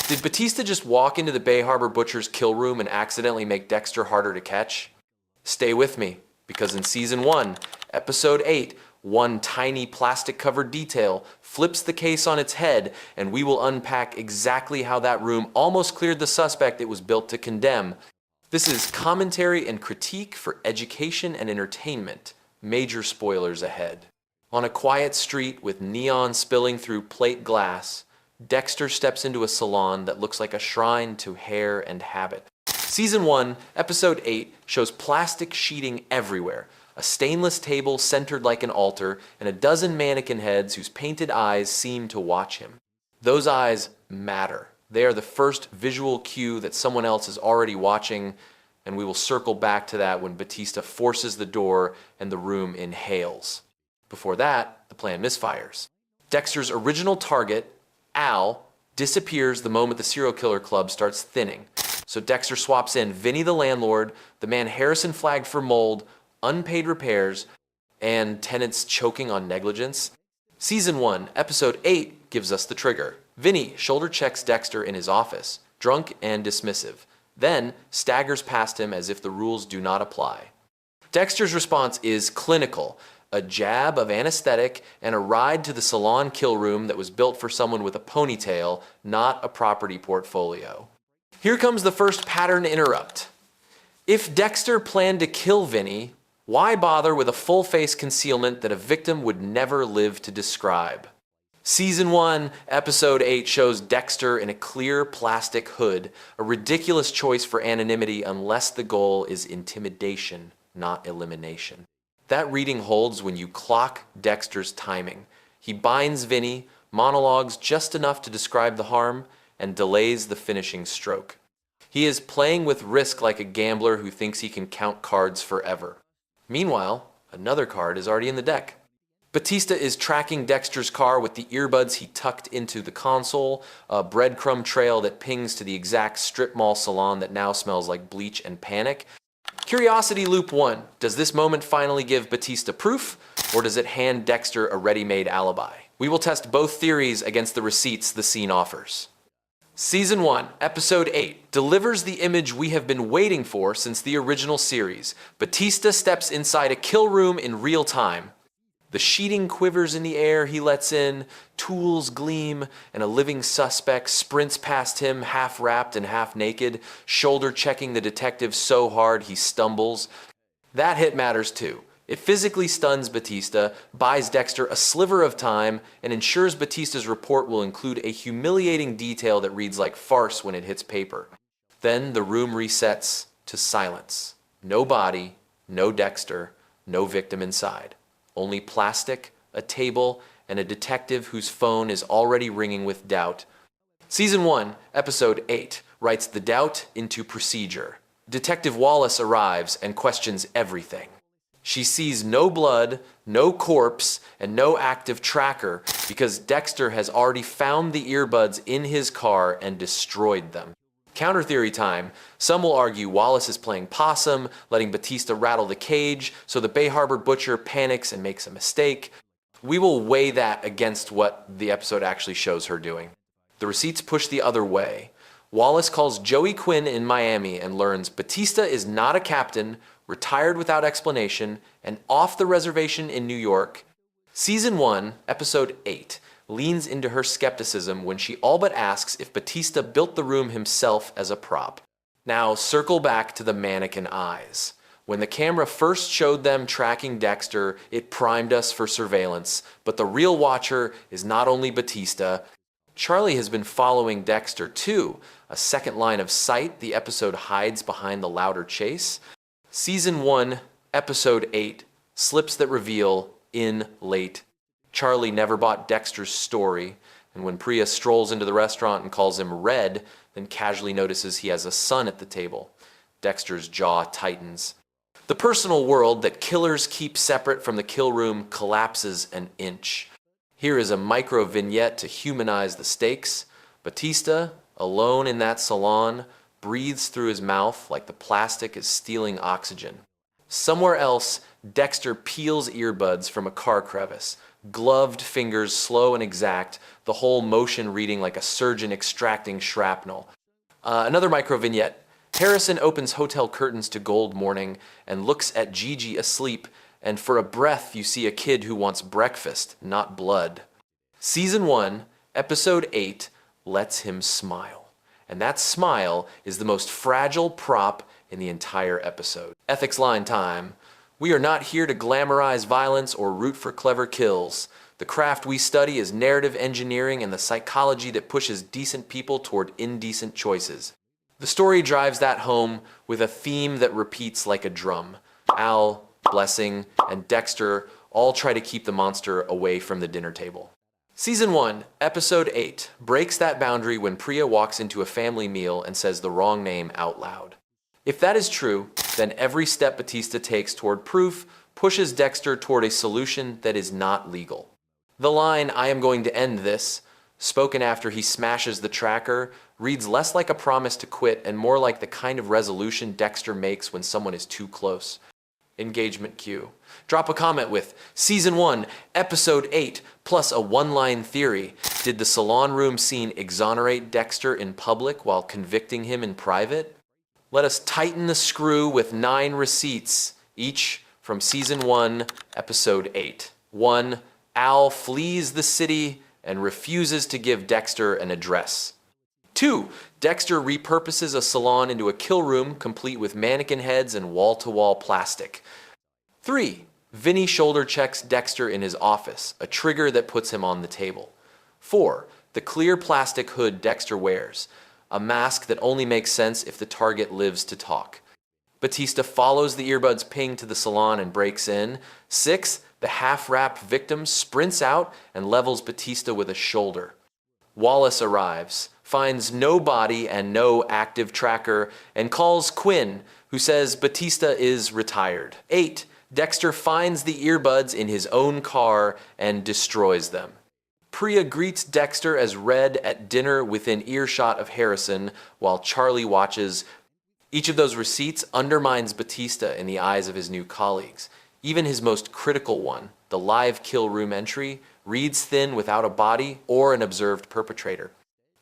Did Batista just walk into the Bay Harbor Butcher's kill room and accidentally make Dexter harder to catch? Stay with me, because in Season 1, Episode 8, one tiny plastic-covered detail flips the case on its head, and we will unpack exactly how that room almost cleared the suspect it was built to condemn. This is commentary and critique for education and entertainment. Major spoilers ahead. On a quiet street with neon spilling through plate glass, Dexter steps into a salon that looks like a shrine to hair and habit. Season 1, Episode 8 shows plastic sheeting everywhere, a stainless table centered like an altar, and a dozen mannequin heads whose painted eyes seem to watch him. Those eyes matter. They are the first visual cue that someone else is already watching, and we will circle back to that when Batista forces the door and the room inhales. Before that, the plan misfires. Dexter's original target, Al, disappears the moment the serial killer club starts thinning. So Dexter swaps in Vinnie the landlord, the man Harrison flagged for mold, unpaid repairs, and tenants choking on negligence. Season 1, Episode 8 gives us the trigger. Vinnie shoulder checks Dexter in his office, drunk and dismissive, then staggers past him as if the rules do not apply. Dexter's response is clinical. A jab of anesthetic, and a ride to the salon kill room that was built for someone with a ponytail, not a property portfolio. Here comes the first pattern interrupt. If Dexter planned to kill Vinnie, why bother with a full face concealment that a victim would never live to describe? Season 1, Episode 8 shows Dexter in a clear plastic hood, a ridiculous choice for anonymity unless the goal is intimidation, not elimination. That reading holds when you clock Dexter's timing. He binds Vinnie, monologues just enough to describe the harm, and delays the finishing stroke. He is playing with risk like a gambler who thinks he can count cards forever. Meanwhile, another card is already in the deck. Batista is tracking Dexter's car with the earbuds he tucked into the console, a breadcrumb trail that pings to the exact strip mall salon that now smells like bleach and panic. Curiosity Loop 1. Does this moment finally give Batista proof, or does it hand Dexter a ready-made alibi? We will test both theories against the receipts the scene offers. Season 1, Episode 8 delivers the image we have been waiting for since the original series. Batista steps inside a kill room in real time. The sheeting quivers in the air he lets in, tools gleam, and a living suspect sprints past him half-wrapped and half-naked, shoulder-checking the detective so hard he stumbles. That hit matters too. It physically stuns Batista, buys Dexter a sliver of time, and ensures Batista's report will include a humiliating detail that reads like farce when it hits paper. Then the room resets to silence. No body, no Dexter, no victim inside. Only plastic, a table, and a detective whose phone is already ringing with doubt. Season 1, Episode 8 writes the doubt into procedure. Detective Wallace arrives and questions everything. She sees no blood, no corpse, and no active tracker because Dexter has already found the earbuds in his car and destroyed them. Counter theory time. Some will argue Wallace is playing possum, letting Batista rattle the cage, so the Bay Harbor Butcher panics and makes a mistake. We will weigh that against what the episode actually shows her doing. The receipts push the other way. Wallace calls Joey Quinn in Miami and learns Batista is not a captain, retired without explanation, and off the reservation in New York. Season 1, Episode 8 leans into her skepticism when she all but asks if Batista built the room himself as a prop. Now circle back to the mannequin eyes. When the camera first showed them tracking Dexter, it primed us for surveillance, but the real watcher is not only Batista. Charlie has been following Dexter too. A second line of sight, the episode hides behind the louder chase. Season 1, Episode 8, slips that reveal in late. Charlie never bought Dexter's story, and when Pria strolls into the restaurant and calls him Red, then casually notices he has a son at the table. Dexter's jaw tightens. The personal world that killers keep separate from the kill room collapses an inch. Here is a micro vignette to humanize the stakes. Batista, alone in that salon, breathes through his mouth like the plastic is stealing oxygen. Somewhere else, Dexter peels earbuds from a car crevice. gloved fingers slow and exact, the whole motion reading like a surgeon extracting shrapnel. Another micro vignette. Harrison opens hotel curtains to gold morning and looks at Gigi asleep, and for a breath you see a kid who wants breakfast, not blood. Season 1, Episode 8, lets him smile. And that smile is the most fragile prop in the entire episode. Ethics line time. We are not here to glamorize violence or root for clever kills. The craft we study is narrative engineering and the psychology that pushes decent people toward indecent choices. The story drives that home with a theme that repeats like a drum. Al, Blessing, and Dexter all try to keep the monster away from the dinner table. Season 1, Episode 8, breaks that boundary when Pria walks into a family meal and says the wrong name out loud. If that is true, then every step Batista takes toward proof pushes Dexter toward a solution that is not legal. The line, "I am going to end this," spoken after he smashes the tracker, reads less like a promise to quit and more like the kind of resolution Dexter makes when someone is too close. Engagement cue. Drop a comment with Season 1, Episode 8, plus a one-line theory. Did the salon room scene exonerate Dexter in public while convicting him in private? Let us tighten the screw with 9 receipts, each from Season 1, Episode 8. 1. Al flees the city and refuses to give Dexter an address. 2. Dexter repurposes a salon into a kill room complete with mannequin heads and wall-to-wall plastic. 3. Vinnie shoulder checks Dexter in his office, a trigger that puts him on the table. 4. The clear plastic hood Dexter wears, a mask that only makes sense if the target lives to talk. Batista follows the earbuds ping to the salon and breaks in. 6. The half-wrapped victim sprints out and levels Batista with a shoulder. Wallace arrives, finds no body and no active tracker, and calls Quinn, who says Batista is retired. 8. Dexter finds the earbuds in his own car and destroys them. Pria greets Dexter as Red at dinner within earshot of Harrison while Charlie watches. Each of those receipts undermines Batista in the eyes of his new colleagues. Even his most critical one, the live kill room entry, reads thin without a body or an observed perpetrator.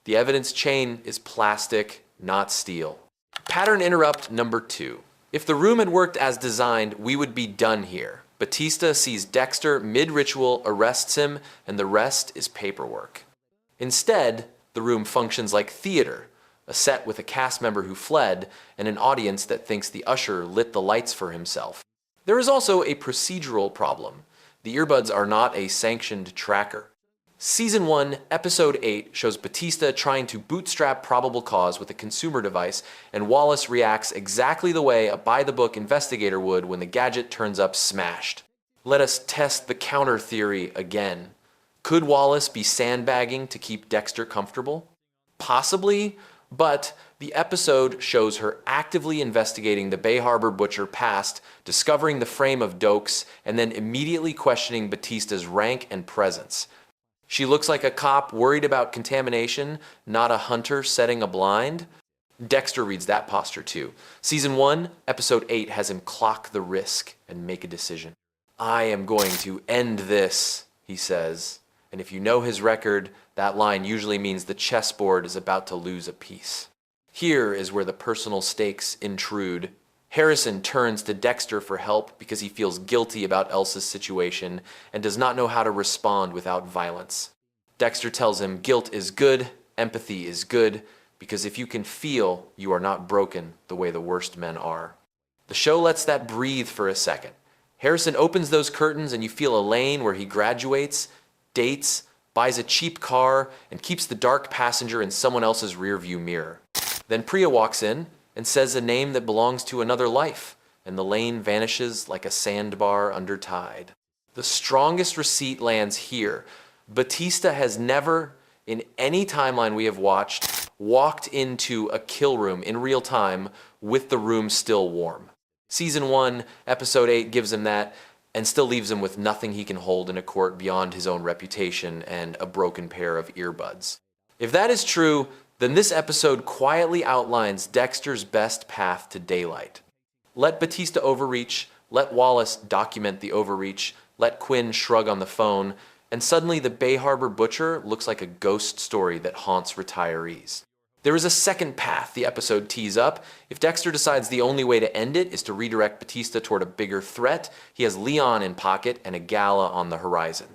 The evidence chain is plastic, not steel. Pattern interrupt number 2. If the room had worked as designed, we would be done here. Batista sees Dexter mid-ritual, arrests him, and the rest is paperwork. Instead, the room functions like theater, a set with a cast member who fled and an audience that thinks the usher lit the lights for himself. There is also a procedural problem. The earbuds are not a sanctioned tracker. Season 1, Episode 8 shows Batista trying to bootstrap probable cause with a consumer device, and Wallace reacts exactly the way a by-the-book investigator would when the gadget turns up smashed. Let us test the counter theory again. Could Wallace be sandbagging to keep Dexter comfortable? Possibly, but the episode shows her actively investigating the Bay Harbor butcher past, discovering the frame of Dokes, and then immediately questioning Batista's rank and presence. She looks like a cop worried about contamination, not a hunter setting a blind. Dexter reads that posture too. Season 1, Episode 8 has him clock the risk and make a decision. "I am going to end this," he says. And if you know his record, that line usually means the chessboard is about to lose a piece. Here is where the personal stakes intrude. Harrison turns to Dexter for help because he feels guilty about Elsa's situation and does not know how to respond without violence. Dexter tells him guilt is good, empathy is good, because if you can feel, you are not broken the way the worst men are. The show lets that breathe for a second. Harrison opens those curtains and you feel a lane where he graduates, dates, buys a cheap car, and keeps the dark passenger in someone else's rearview mirror. Then Pria walks in and says a name that belongs to another life, and the lane vanishes like a sandbar under tide. The strongest receipt lands here. Batista has never, in any timeline we have watched, walked into a kill room in real time with the room still warm. Season 1, Episode 8 gives him that, and still leaves him with nothing he can hold in a court beyond his own reputation and a broken pair of earbuds. If that is true, then this episode quietly outlines Dexter's best path to daylight. Let Batista overreach, let Wallace document the overreach, let Quinn shrug on the phone, and suddenly the Bay Harbor butcher looks like a ghost story that haunts retirees. There is a second path the episode tees up. If Dexter decides the only way to end it is to redirect Batista toward a bigger threat, he has Leon in pocket and a gala on the horizon.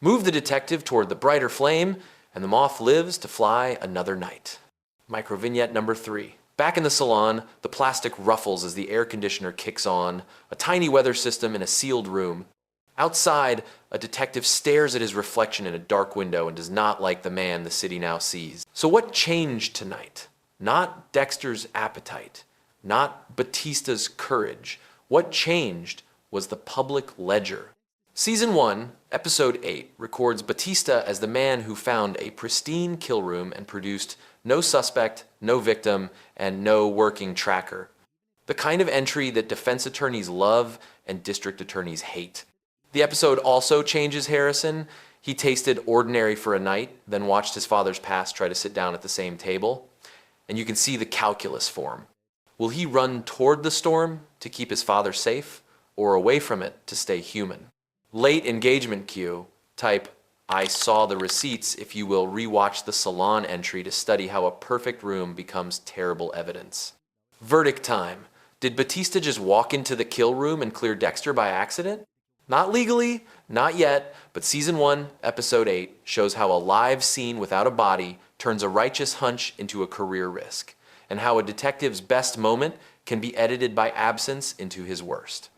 Move the detective toward the brighter flame, and the moth lives to fly another night. Microvignette number 3. Back in the salon, the plastic ruffles as the air conditioner kicks on, a tiny weather system in a sealed room. Outside, a detective stares at his reflection in a dark window and does not like the man the city now sees. So what changed tonight? Not Dexter's appetite, not Batista's courage. What changed was the public ledger. Season 1, Episode 8 records Batista as the man who found a pristine kill room and produced no suspect, no victim, and no working tracker. The kind of entry that defense attorneys love and district attorneys hate. The episode also changes Harrison. He tasted ordinary for a night, then watched his father's past try to sit down at the same table. And you can see the calculus form. Will he run toward the storm to keep his father safe, or away from it to stay human? Late engagement cue, type, I saw the receipts if you will rewatch the salon entry to study how a perfect room becomes terrible evidence. Verdict time. Did Batista just walk into the kill room and clear Dexter by accident? Not legally, not yet, but Season 1, Episode 8 shows how a live scene without a body turns a righteous hunch into a career risk, and how a detective's best moment can be edited by absence into his worst.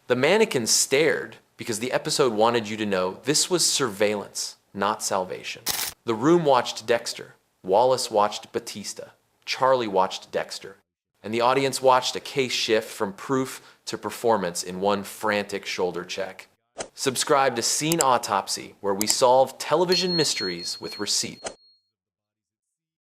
The mannequin stared because the episode wanted you to know this was surveillance, not salvation. The room watched Dexter, Wallace watched Batista, Charlie watched Dexter, and the audience watched a case shift from proof to performance in one frantic shoulder check. Subscribe to Scene Autopsy, where we solve television mysteries with receipt.